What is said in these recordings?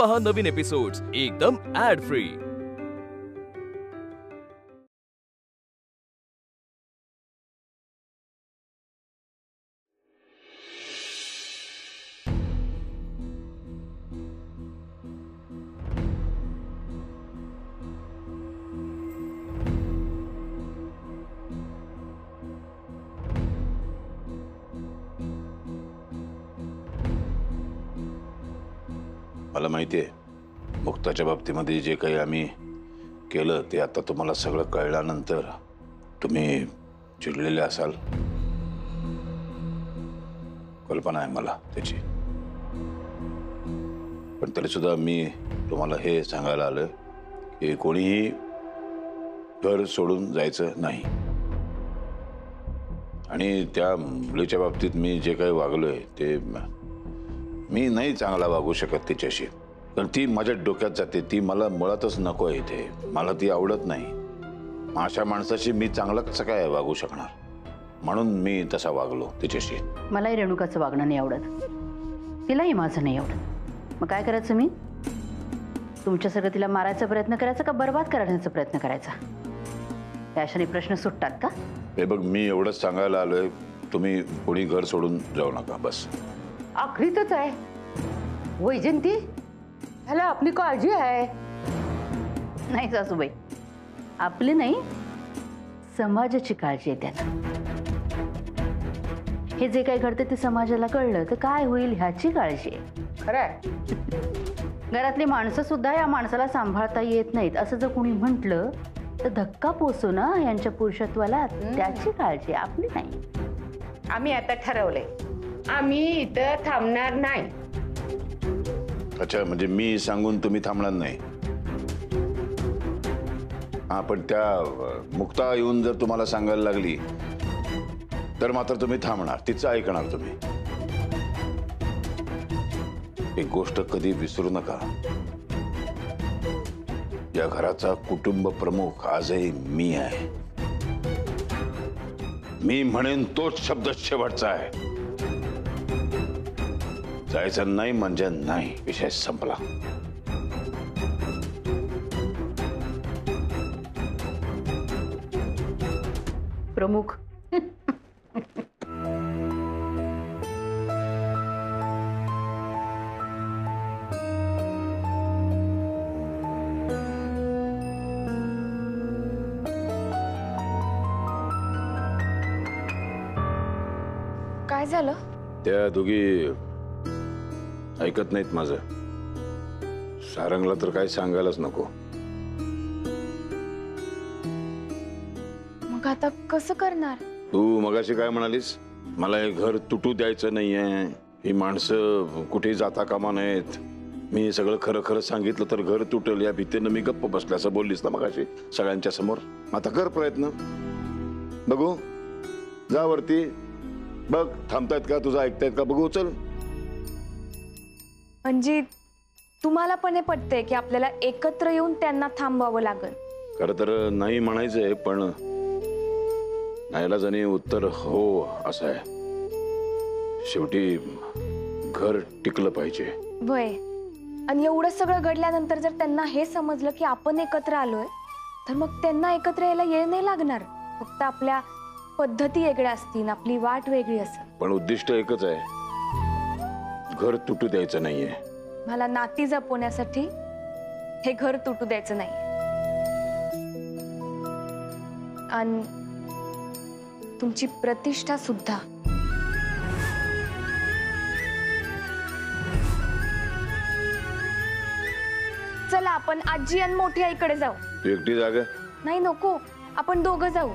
पहा नवीन एपिसोड्स एकदम add free. मला माहिती आहे मुक्ताच्या बाबतीमध्ये जे काही आम्ही केलं ते आता तुम्हाला सगळं कळल्यानंतर तुम्ही चिडलेले असाल, कल्पना आहे मला त्याची। पण तरी सुद्धा मी तुम्हाला हे सांगायला आलं की कोणीही घर सोडून जायचं नाही। आणि त्या मुलीच्या बाबतीत मी जे काही वागलोय ते मी नाही चांगला वागू शकत तिच्याशी, कारण ती माझ्या डोक्यात जाते। ती मला मुळातच नको आहे, इथे मला ती आवडत नाही। अशा माणसाशी मी चांगलं कसं काय वागू शकणार, म्हणून मी तसा वागलो तिच्याशी। मलाही रेणुकाचं वागणं नाही आवडत, तिलाही माझं नाही आवडत। मग काय करायचं मी? तुमच्यासारखं तिला मारायचा प्रयत्न करायचा का बर्बाद करण्याचा प्रयत्न करायचा? याशाने प्रश्न सुटतात का? हे बघ, मी एवढंच सांगायला आलोय, तुम्ही कोणी घर सोडून जाऊ नका बस। आखरीतच आहे वैजंती, ह्याला आपली काळजी आहे। नाही सासूबाई, आपली नाही समाजाची काळजी आहे त्यांना। हे जे काही घडते ते समाजाला कळलं तर काय होईल ह्याची काळजी आहे। खरंय, घरातली माणसं सुद्धा या माणसाला सांभाळता येत नाहीत असं जर कोणी म्हटलं तर धक्का पोचू ना यांच्या पुरुषत्वाला, त्याची काळजी आपली नाही। आम्ही आता ठरवलंय, आम्ही इथं थांबणार नाही। अच्छा, म्हणजे मी सांगून तुम्ही थांबणार नाही? हा, पण त्या मुक्ता येऊन जर तुम्हाला सांगायला लागली तर मात्र तुम्ही थांबणार, तिचं ऐकणार तुम्ही? एक गोष्ट कधी विसरू नका, या घराचा कुटुंब प्रमुख आजही मी आहे। मी म्हणेन तोच शब्द शेवटचा आहे। जायचं नाही म्हणजे नाही, विषय संपला। प्रमुख काय झालं? त्या दोघी ऐकत नाहीत माझं। सारंगला तर काय सांगायलाच नको। मग आता कसं करणार? तू मगाशी काय म्हणालीस? मला हे घर तुटू द्यायचं नाहीये, ही माणसं कुठे जाता कामा नयेत, मी सगळं खरं खरं सांगितलं तर घर तुटेल या भीतीनं मी गप्प बसले असं बोललीस ना मगाशी सगळ्यांच्या समोर। आता कर प्रयत्न, बघू, जा वरती बघ, थांबतायत का, तुझं ऐकतायत का बघू, चल। म्हणजे तुम्हाला पण हे पटतंय की आपल्याला एकत्र येऊन त्यांना थांबवावं लागेल? खरं तर नाही म्हणायचंय, पण नाईलाजाने उत्तर हो असं आहे। शेवटी घर टिकलं पाहिजे। वय, आणि एवढं सगळं घडल्यानंतर जर त्यांना हे समजलं की आपण एकत्र आलोय तर मग त्यांना एकत्र यायला येळ नाही लागणार। फक्त आपल्या पद्धती वेगळ्या असतील, आपली वाट वेगळी असेल, पण उद्दिष्ट एकच आहे, घर तुटू द्यायचं नाहीये। मला नाती जपवण्यासाठी हे घर तुटू द्यायचं नाही। आणि तुमची प्रतिष्ठा सुद्धा। चला आपण आजी आणि मोठी आईकडे जाऊ। तू एकटी जागा? नाही नको, आपण दोघं जाऊ,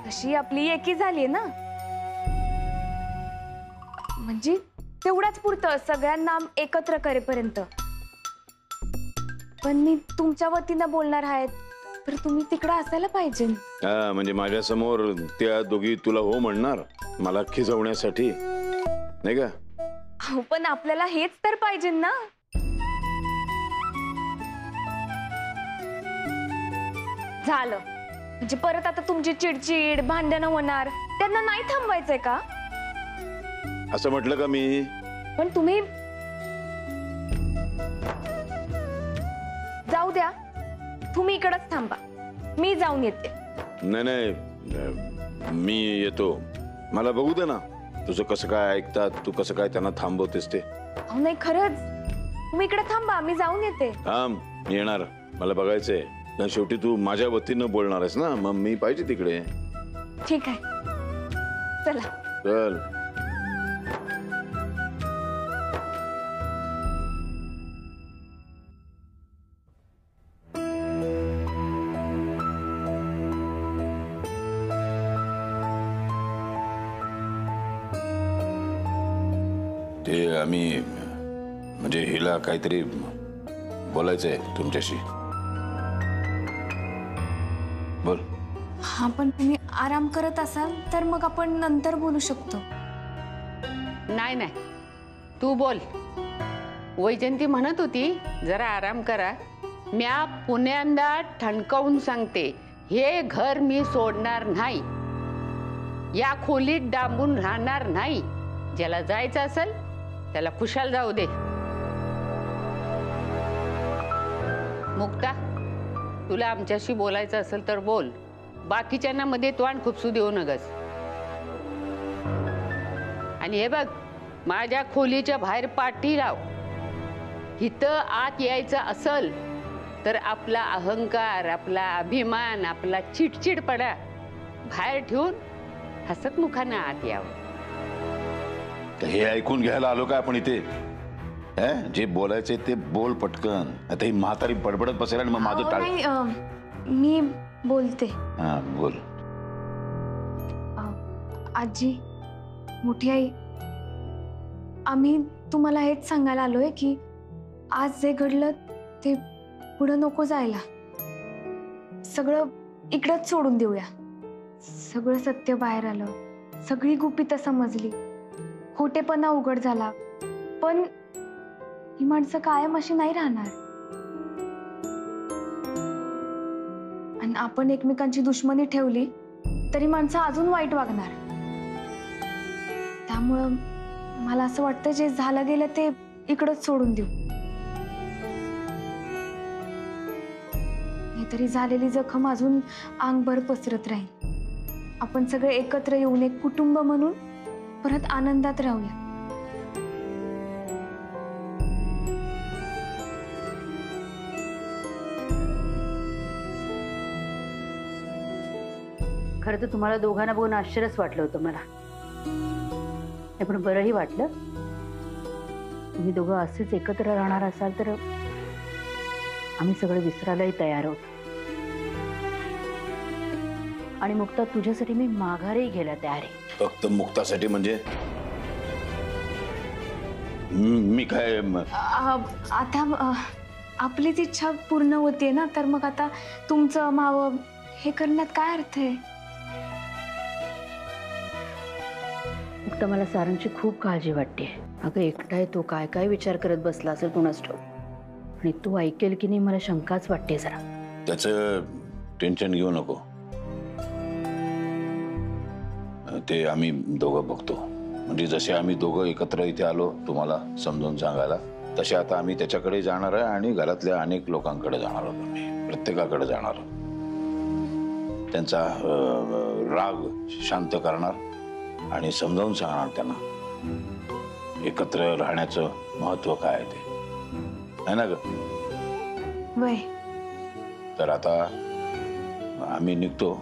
तशी आपली एकी झालीये ना। म्हणजे तेवढाच पुरतं सगळ्यांना एकत्र करेपर्यंत। पण मी तुमच्या वतीनं बोलणार आहेत तर तुम्ही तिकडे असायला पाहिजे। हा, म्हणजे माझ्या समोर त्या दोघी तुला हो म्हणणार मला खिजवण्यासाठी, नाही का? हो, पण आपल्याला हेच तर पाहिजे ना। झालं म्हणजे परत आता तुमची चिडचिड भांडणं होणार, त्यांना नाही थांबवायचंय का? असं म्हटलं का मी? पण तुम्ही द्या, तुम्ही इकडच थांबा, मी जाऊन येते. नाही नाही, मी येतो. मला बघू दे ना तुझं कसं काय ऐकतात, तू कसं काय त्यांना थांबवतेस ते. अहो नाही, खरंच तुम्ही इकडे थांबा, मी जाऊन येते. थांब, मी येणार, मला बघायचंय. कारण शेवटी तू माझ्या वतीनं बोलणार आहेस ना, मग मी पाहिजे तिकडे. ठीक आहे, चला. चल. ते आम्ही म्हणजे हिला काहीतरी बोलायचंय तुमच्याशी. बोल. हा, पण तुम्ही आराम करत असाल तर मग आपण नंतर बोलू शकतो. नाही नाही, तू बोल. वैजंती म्हणत होती जरा आराम करा. म्या पुण्यांदा ठणकावून सांगते, हे घर मी सोडणार नाही, या खोलीत डांबून राहणार नाही. ज्याला जायचं असेल त्याला खुशाल जाऊ दे. मुक्ता, तुला आमच्याशी बोलायचं असेल तर बोल, बाकीच्यांना मध्ये तोंड खुपसू देऊ नगस. आणि हे बघ, माझ्या खोलीच्या बाहेर पाठी लाव. इथं आत यायचं असल तर आपला अहंकार, आपला अभिमान, आपला चिडचिडपणा बाहेर ठेवून हसत मुखानं आत यावं. हे ऐकून घ्यायला आलो का आपण इथे? जे बोलायचे ते बोल पटकन. आता ही म्हातारी बडबडत बसेल आणि मग माझं टाळ. नाही, मी बोलते. हा बोल. आजी, मोठी आई, आम्ही तुम्हाला हेच सांगायला आलोय की आज जे घडलं ते पुढं नको जायला. सगळं इकडंच सोडून देऊया. सगळं सत्य बाहेर आलं, सगळी गुपितं समजली, खोटेपणा उघड झाला, पण ही माणसं कायम अशी नाही राहणार. आणि आपण एकमेकांची दुश्मनी ठेवली तरी माणसं अजून वाईट वागणार. त्यामुळं मला असं वाटतं जे झालं गेलं ते इकडंच सोडून देऊ. नाहीतरी झालेली जखम अजून अंगभर पसरत राहील. आपण सगळे एकत्र येऊन एक कुटुंब म्हणून परत आनंदात राहूया. खरं तर तुम्हाला दोघांना बघून आश्चर्यच वाटलं होतं मला. पण बरंही वाटलं. तुम्ही दोघं असेच एकत्र राहणार असाल तर आम्ही सगळं विसरायलाही तयार आहोत. आणि मुक्ता, तुझ्यासाठी मी माघारही घ्यायला तयार आहे. फक्त मुक्तासाठी म्हणजे मी काय आता आपलीच इच्छा पूर्ण होतीये ना, तर मग आता तुमचं मावं हे करण्यात काय अर्थ आहे? मुक्ता, मला सारंगची खूप काळजी वाटते. अगं एकटा आहे तो, काय काय विचार करत बसला असेल कुणास ठाऊक. आणि तू ऐकेल की नाही मला शंकाच वाटते जरा. त्याचं टेन्शन घेऊ नको, ते आम्ही दोघं बघतो. म्हणजे जसे आम्ही दोघं एकत्र इथे आलो तुम्हाला समजावून सांगायला, तसे आता आम्ही त्याच्याकडे जाणार आहे आणि घरातल्या अनेक लोकांकडे जाणार आहोत. आम्ही प्रत्येकाकडे जाणार आहोत. त्यांचा राग शांत करणार आणि समजावून सांगणार त्यांना एकत्र राहण्याचं महत्व काय आहे ते, आहे ना ग? वय. तर आता आम्ही निघतो.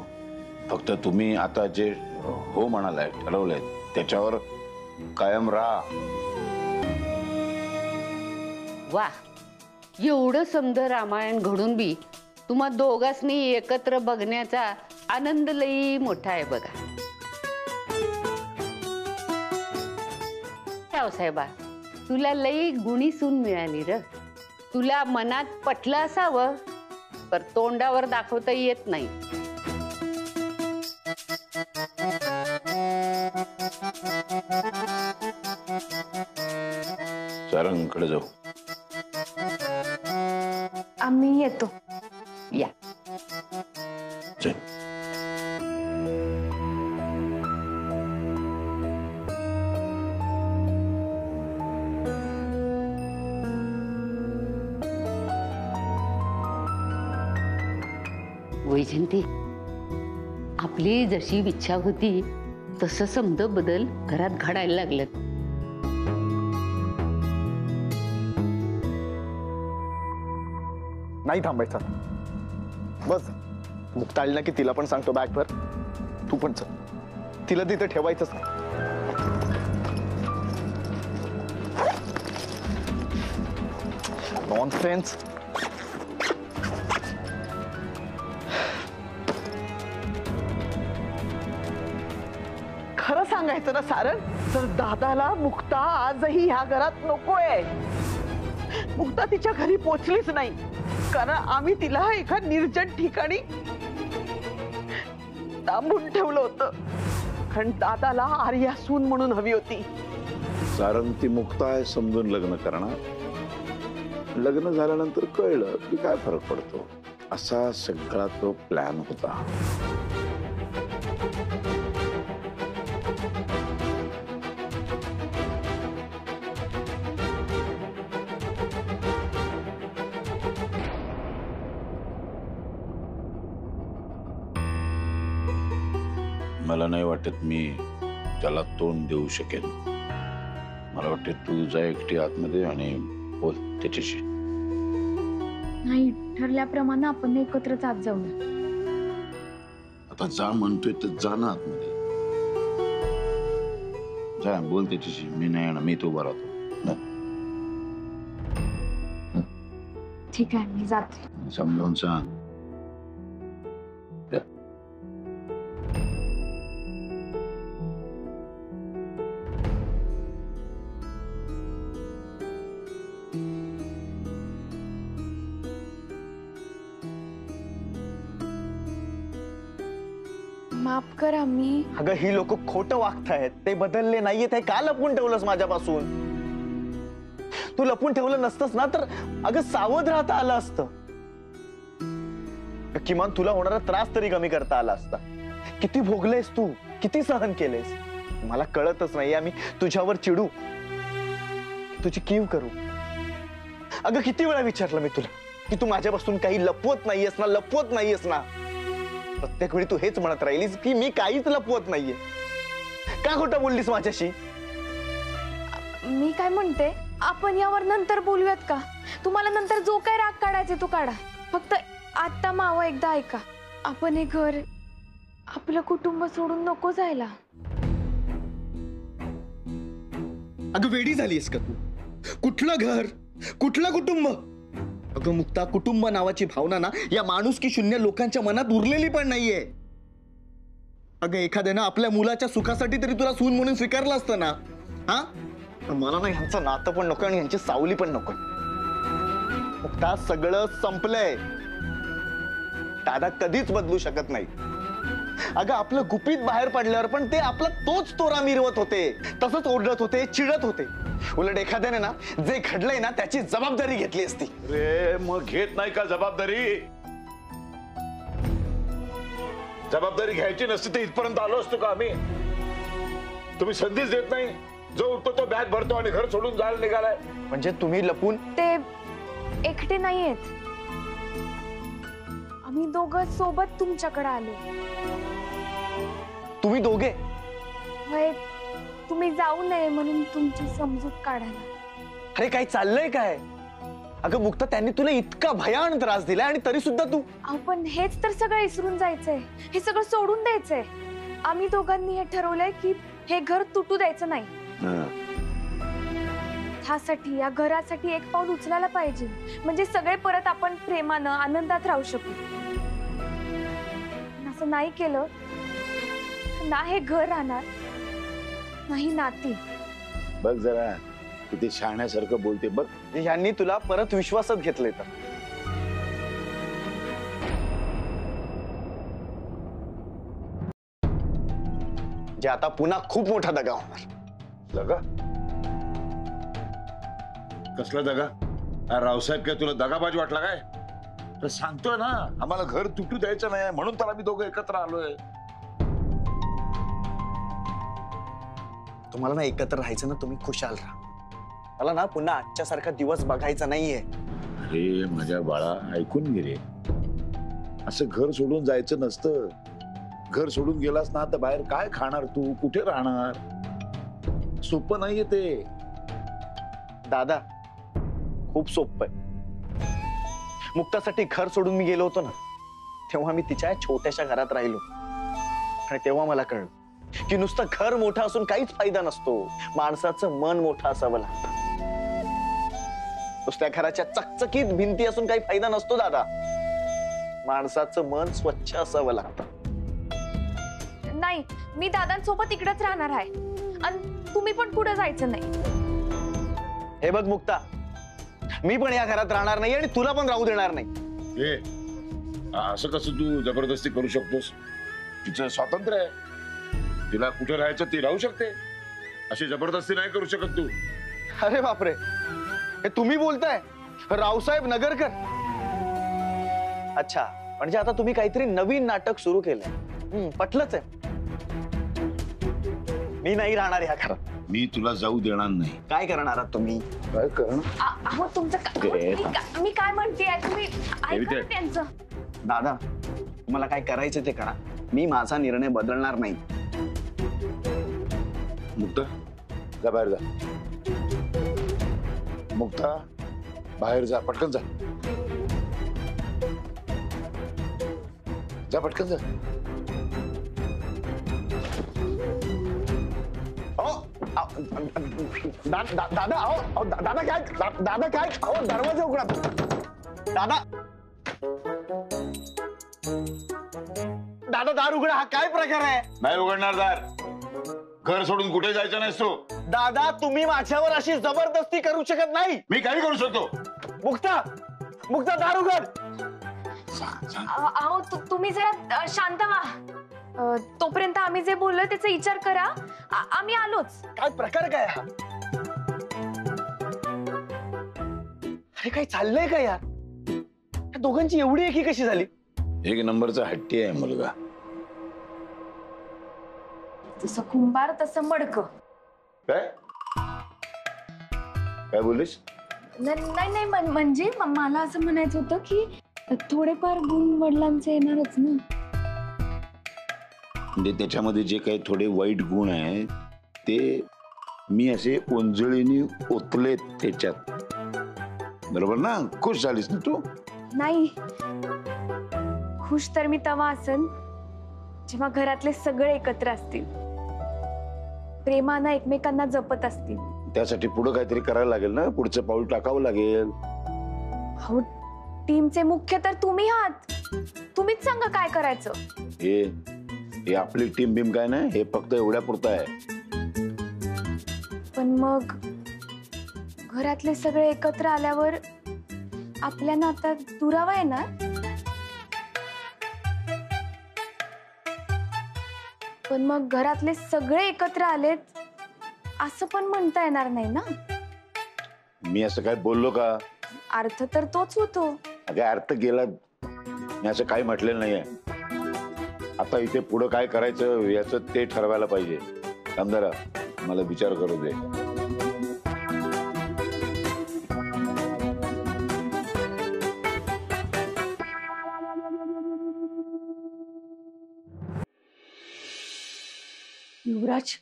फक्त तुम्ही आता जे हो म्हणालाय, ठरवलंय त्याच्यावर कायम राहा. वा, एवढं समद रामायण घडून बी तुम्हा दोघांनी एकत्र बघण्याचा आनंद लई मोठा आहे बघा. साहेबा, तुला लई गुणी सून मिळाली र. तुला मनात पटलं असावं पर तोंडावर दाखवता येत नाही. सारंगकडे जाऊ. आम्ही येतो. या. चल. वैजंती, आपली जशी इच्छा होती तसं समज बदल घरात घडायला लागलेत. नाही थांबायचं. बस मुक्ता आली ना की तिला पण सांगतो बॅग भर, तू पण चल. तिला तिथे ठेवायचंच नाही. नॉनसेन्स. खरं सांगायचं ना सारण, तर दादाला मुक्ता आजही ह्या घरात नकोय. मुक्ता तिच्या घरी पोचलीच नाही, कारण आम्ही तिला एका निर्जन ठिकाणी थांबून ठेवलं होतं. कारण दादाला आर्या सून म्हणून हवी होती. कारण ती मुक्ता आहे समजून लग्न करणार. लग्न झाल्यानंतर कळलं की काय फरक पडतो. असा सगळा तो प्लॅन होता. मला नाही वाटत मी त्याला तोंड देऊ शकेन. मला वाटते तू जा एकटी आतमध्ये आणि बोल त्याच्याशी. नाही, ठरल्याप्रमाणे आपण एकत्रच आत जाऊ ना. आता जा म्हणतोय तर जा ना आतमध्ये. जा बोल त्याच्याशी. मी नाही येणार, मी तो उभा राहतो. ठीक आहे, मी जाते. समजावून सांग. माफ करा. मी अगं ही लोक खोटं वागतायत, ते बदलले नाहीये. ते का लपून ठेवलंस माझ्यापासून? तू लपून ठेवलं नसतंस ना तर अगं सावध राहता आलं असतं. किमान तुला होणारा त्रास तरी कमी करता आला असता. किती भोगलेस तू, किती सहन केलेस, मला कळतच नाही. आम्ही तुझ्यावर चिडू, तुझी कीव करू. अगं किती वेळा विचारलं मी तुला की तू माझ्यापासून काही लपवत नाहीयेस ना, लपवत नाहीयेस ना. प्रत्येक वेळी तू हेच म्हणत राहिलीस की मी काहीच लपवत नाहीये. का खोटं बोललीस माझ्याशी? मी काय म्हणते, आपण यावर नंतर बोलूयात का? तुम्हाला नंतर जो काय राग काढायचे तो काढा. फक्त आता मावं एकदा ऐका. आपण हे घर, आपलं कुटुंब सोडून नको जायला. अगं वेडी झालीस का तू? कुठलं घर, कुठलं कुटुंब? अगं मुक्ता, कुटुंब नावाची भावना ना या माणुसकी शून्य लोकांच्या मनात उरलेली पण नाहीये. अगं एखाद्यानं आपल्या मुलाच्या सुखासाठी तरी तुला सून म्हणून स्वीकारलं असतं ना. हा, मला ना ह्यांचं नातं पण नको आणि ह्यांची सावली पण नको. मुक्ता, सगळं संपलंय. दादा कधीच बदलू शकत नाही. अगं आपलं गुपित बाहेर पडल्यावर पण ते आपला तोच तोरा मिरवत होते, तसंच ओरडत होते, चिडत होते. उलट एखाद्याने ना जे घडलंय ना त्याची जबाबदारी घेतली असती. रे मग घेत नाही का जबाबदारी? जबाबदारी घ्यायची नसती तर इथपर्यंत आलो असतो का आम्ही? तुम्ही संधीच देत नाही. जो उठतो तो बॅग भरतो आणि घर सोडून जायला निघालाय. म्हणजे तुम्ही लपून? ते एकटे नाहीयेत. आम्ही दोघं सोबत तुमच्याकडे आलो. तुम्ही दोघे? होय, तुम्ही जाऊ नये म्हणून तुमची समजूत काढायला. अरे काय चाललंय काय? अगं मुक्ता, त्यांनी तुला इतका भयान त्रास दिलाय आणि तरी सुद्धा तू? आपण हेच तर सगळं विसरून जायचंय, हे सगळं सोडून द्यायचंय. आम्ही दोघांनी हे ठरवलंय की हे घर तुटू द्यायचं नाही. ह्यासाठी, या घरासाठी एक पाऊल उचलायला पाहिजे, म्हणजे सगळे परत आपण प्रेमानं आनंदात राहू शकू. असं नाही केलं ना हे घर राहणार, नाही नाती. बघ जरा किती शहाण्यासारखं बोलते बघ. यांनी तुला परत विश्वासात घेतलंय तर. जे आता पुन्हा खूप मोठा दगा होणार. दगा? कसला दगा? रावसाहेब काय तुला दगाबाज वाटला काय? तर सांगतोय ना, आम्हाला घर तुटू द्यायचं नाही म्हणून तर आम्ही दोघं एकत्र आलोय. तुम्हाला ना एकत्र राहायचं ना, तुम्ही खुशाल राहा. मला ना पुन्हा आजच्या सारखा दिवस बघायचा नाहीये. अरे माझ्या बाळा, ऐकून घे रे. असं घर सोडून जायचं नसतं. घर सोडून गेलास ना तर बाहेर काय खाणार तू, कुठे राहणार? सोपं नाहीये ते. दादा खूप सोपं आहे. मुक्तासाठी घर सोडून मी गेलो होतो ना, तेव्हा मी तिच्या छोट्याशा घरात राहिलो आणि तेव्हा मला कळलं की नुसतं घर मोठं असून काहीच फायदा नसतो. माणसाचं मन मोठं असावं लागतं. नुसत्या घराच्या चकचकीत भिंती असून काही फायदा नसतो दादा. माणसाचं मन स्वच्छ असावं लागतं. नाही, मी दादांसोबत इकडेच राहणार आहे आणि तुम्ही पण पुढे जायचं नाही. हे बघ मुक्ता, मी पण या घरात राहणार नाही आणि तुला पण राहू देणार नाही. ए, असं कसं तू जबरदस्ती करू शकतोस? तिचं स्वातंत्र्य आहे. तिला कुठे राहायचं ती राहू शकते. अशी जबरदस्ती नाही करू शकत तू. अरे बापरे, हे तुम्ही बोलताय रावसाहेब नगरकर? अच्छा, म्हणजे आता तुम्ही काहीतरी नवीन नाटक सुरू केलंय. पटलंच आहे. मी नाही राहणार या घरात. मी तुला जाऊ देणार नाही. काय करणार आहात तुम्ही? काय करणार? अहो तुमचं मी काय म्हणते तुम्ही ऐका ना त्यांचं. दादा, तुम्हाला काय करायचं ते करा. मी माझा निर्णय बदलणार नाही. मुक्ता, जा बाहेर जा. मुक्ता, बाहेर जा, पटकन जा. जा पटकन जा. दादा अहो दादा काय, दादा काय, अहो दरवाजा उघडा. दादा दादा दार उघडा. हा काय प्रकार आहे? नाही उघडणार दार. घर सोडून कुठे जायचं नाहीस तू. दादा तुम्ही माझ्यावर अशी जबरदस्ती करू शकत नाही. मी काही करू शकतो. मुक्ता, मुक्ता दार उघड. अहो तुम्ही जरा शांत व्हा. तोपर्यंत आम्ही जे बोललोय त्याचा विचार करा. आम्ही आलोच. काय प्रकार काय हा? अरे काय चाललंय का यार? या दोघांची एवढी एकी कशी झाली? एक नंबरचा हट्टी आहे मुलगा. जसं कुंभार तसं मडक. काय काय बोललीस? नाही म्हणजे मला असं म्हणायचं होतं की थोडेफार गुण वडिलांचे येणारच ना. म्हणजे त्याच्यामध्ये जे काही थोडे वाईट गुण आहेत ते मी असे ओंजळीने ओतलेत त्याच्यात. बरोबर ना? खुश झालीस ना तू? नाही, खुश तर मी तेव्हा असेल जेव्हा घरातले सगळे एकत्र असतील, प्रेमानं एकमेकांना जपत असतील. त्यासाठी पुढे काहीतरी करायला लागेल ना. पुढचं पाऊल टाकावं लागेल. हो, टीमचे मुख्य तर तुम्ही आहात. तुम्हीच सांगा काय करायचं. हे आपली टीम बिम काय नाही. हे फक्त एवढ्या पुरतं आहे. पण मग घरातले सगळे एकत्र आल्यावर आपल्या नात्यात दुरावा येणार. पण मग घरातले सगळे एकत्र आलेत असं पण म्हणता येणार नाही ना. मी असं काय बोललो का? अर्थ तर तोच होतो. अगं अर्थ गेला. मी असं काही म्हटलेलं नाहीये. आता इथे पुढं काय करायचं याचं ते ठरवायला पाहिजे. आमदारा, मला विचार करू दे. युवराज,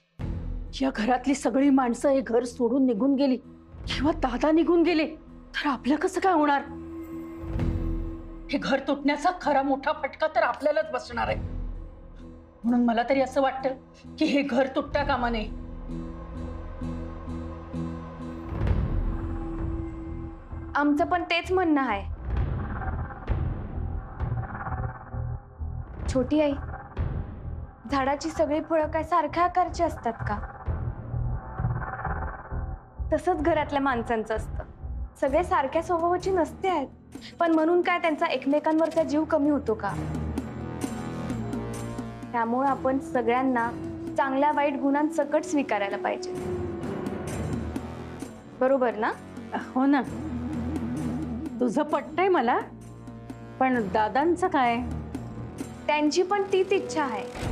या घरातली सगळी माणसं हे घर सोडून निघून गेली किंवा दादा निघून गेले तर आपलं कसं काय होणार? हे घर तुटण्याचा खरा मोठा फटका तर आपल्यालाच बसणार आहे. म्हणून मला तरी असं वाटतं की हे घर तुटता कामा नये. आमचं पण तेच म्हणणं आहे. छोटी आई, झाडाची सगळी फळं काय सारख्या आकारची असतात का? तसंच घरातल्या माणसांचं असतं. सगळे सारख्या स्वभावाची नसते आहेत, पण म्हणून काय त्यांचा एकमेकांवरचा जीव कमी होतो का? त्यामुळे आपण सगळ्यांना चांगल्या वाईट गुणांसकट स्वीकारायला पाहिजे. बरोबर ना? हो ना, तुझं पटतंय मला. पण दादांचं काय? त्यांची पण तीच इच्छा आहे.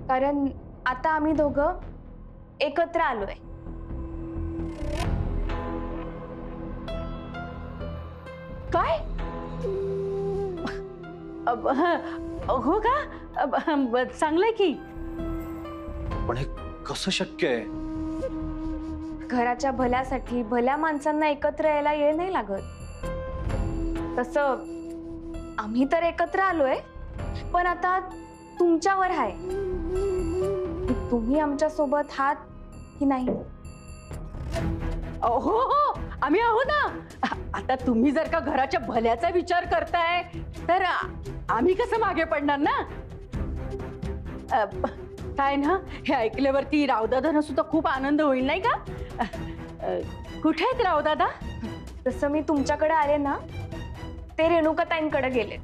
कारण आता आम्ही दोघं एकत्र आलोय. काय? हो का? चांगलंय की. पण हे कसं शक्य आहे? घराच्या भल्यासाठी भल्या माणसांना एकत्र यायला येळ नाही लागत. तसं आम्ही तर एकत्र आलोय, पण आता तुमच्यावर आहे की तुम्ही आमच्या सोबत आहात की नाही. हो हो, आम्ही आहोत ना. आता तुम्ही जर का घराच्या भल्याचा विचार करताय तर आम्ही कसं मागे पडणार ना. काय ना, हे ऐकल्यावरती रावदादांना सुद्धा खूप आनंद होईल नाही का? कुठे आहेत रावदादा? जसं मी तुमच्याकडे आले ना, ते रेणुकाताईंकडे गेले.